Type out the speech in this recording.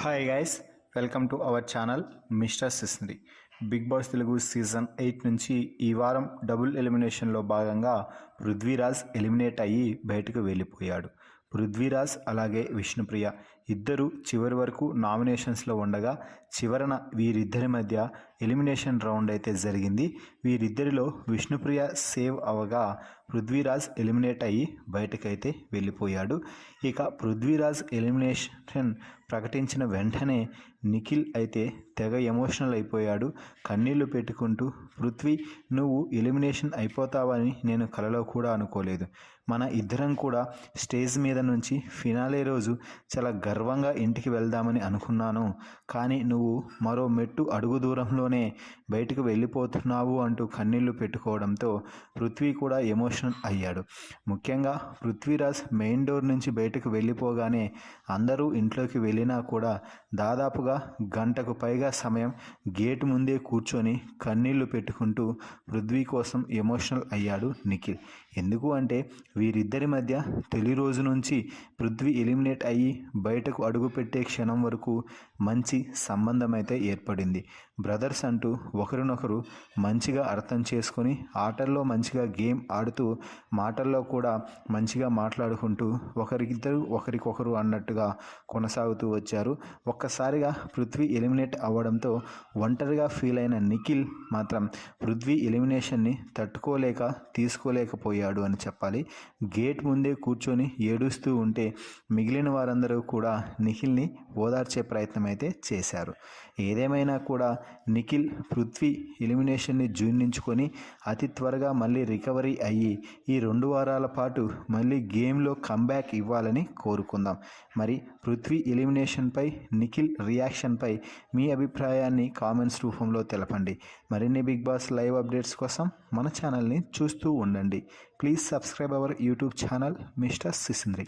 Hi guys, welcome to our channel mister Sisindri. Bigg Boss Telugu season 8 నుంచి ఈ వారం double ఎలిమినేషన్లో భాగంగా పృథ్వీరాజ్ ఎలిమినేట్ అయ్యి బయటకు వెళ్ళిపోయాడు. పృథ్వీరాజ్ అలాగే విష్ణుప్రియ ఇద్దరు చివరి వరకు నామినేషన్స్లో ఉండగా చివరన వీరిద్దరి మధ్య ఎలిమినేషన్ రౌండ్ అయితే జరిగింది. వీరిద్దరిలో విష్ణుప్రియ సేవ్ అవగా పృథ్వీరాజ్ ఎలిమినేట్ అయ్యి బయటకైతే వెళ్ళిపోయాడు. ఇక పృథ్వీరాజ్ ఎలిమినేషన్ ప్రకటించిన వెంటనే నిఖిల్ అయితే తెగ ఎమోషనల్ అయిపోయాడు. కన్నీళ్లు పెట్టుకుంటూ, పృథ్వీ, నువ్వు ఎలిమినేషన్ అయిపోతావని నేను కలలో కూడా అనుకోలేదు. మన ఇద్దరం కూడా స్టేజ్ మీద నుంచి ఫినాలే రోజు చాలా గర్వంగా ఇంటికి వెళ్దామని అనుకున్నాను. కానీ నువ్వు మరో మెట్టు అడుగు దూరంలోనే బయటకు వెళ్ళిపోతున్నావు అంటూ కన్నీళ్లు పెట్టుకోవడంతో పృథ్వీ కూడా ఎమోషనల్ అయ్యాడు. ముఖ్యంగా పృథ్వీరాజ్ మెయిన్ డోర్ నుంచి బయటకు వెళ్ళిపోగానే అందరూ ఇంట్లోకి వెళ్ళినా కూడా దాదాపుగా గంటకు పైగా సమయం గేటు ముందే కూర్చొని కన్నీళ్లు పెట్టుకుంటూ పృథ్వీ కోసం ఎమోషనల్ అయ్యాడు నిఖిల్. ఎందుకు అంటే వీరిద్దరి మధ్య తొలి రోజు నుంచి పృథ్వీ ఎలిమినేట్ అయ్యి బయటకు అడుగుపెట్టే క్షణం వరకు మంచి సంబంధం అయితే ఏర్పడింది. బ్రదర్స్ అంటూ ఒకరినొకరు మంచిగా అర్థం చేసుకొని ఆటల్లో మంచిగా గేమ్ ఆడుతూ మాటల్లో కూడా మంచిగా మాట్లాడుకుంటూ ఒకరికొకరు అన్నట్టుగా కొనసాగుతూ వచ్చారు. ఒక్కసారిగా పృథ్వీ ఎలిమినేట్ అవ్వడంతో ఒంటరిగా ఫీల్ అయిన నిఖిల్ మాత్రం పృథ్వీ ఎలిమినేషన్ని తట్టుకోలేక తీసుకోలేకపోయాడు అని చెప్పాలి. గేట్ ముందే కూర్చొని ఏడుస్తూ ఉంటే మిగిలిన వారందరూ కూడా నిఖిల్ని ఓదార్చే ప్రయత్నం అయితే చేశారు. ఏదేమైనా కూడా నిఖిల్ పృథ్వీ ఎలిమినేషన్ని జీర్ణించుకొని అతి త్వరగా మళ్ళీ రికవరీ అయ్యి ఈ 2 వారాల పాటు మళ్ళీ గేమ్లో కంబ్యాక్ ఇవ్వాలని కోరుకుందాం. మరి పృథ్వీ ఎలిమినేషన్పై నిఖిల్ రియాక్షన్పై మీ అభిప్రాయాన్ని కామెంట్స్ రూపంలో తెలపండి. మరిన్ని బిగ్ బాస్ లైవ్ అప్డేట్స్ కోసం మన ఛానల్ని చూస్తూ ఉండండి. Please subscribe our YouTube channel mister సిస్ంద్రి.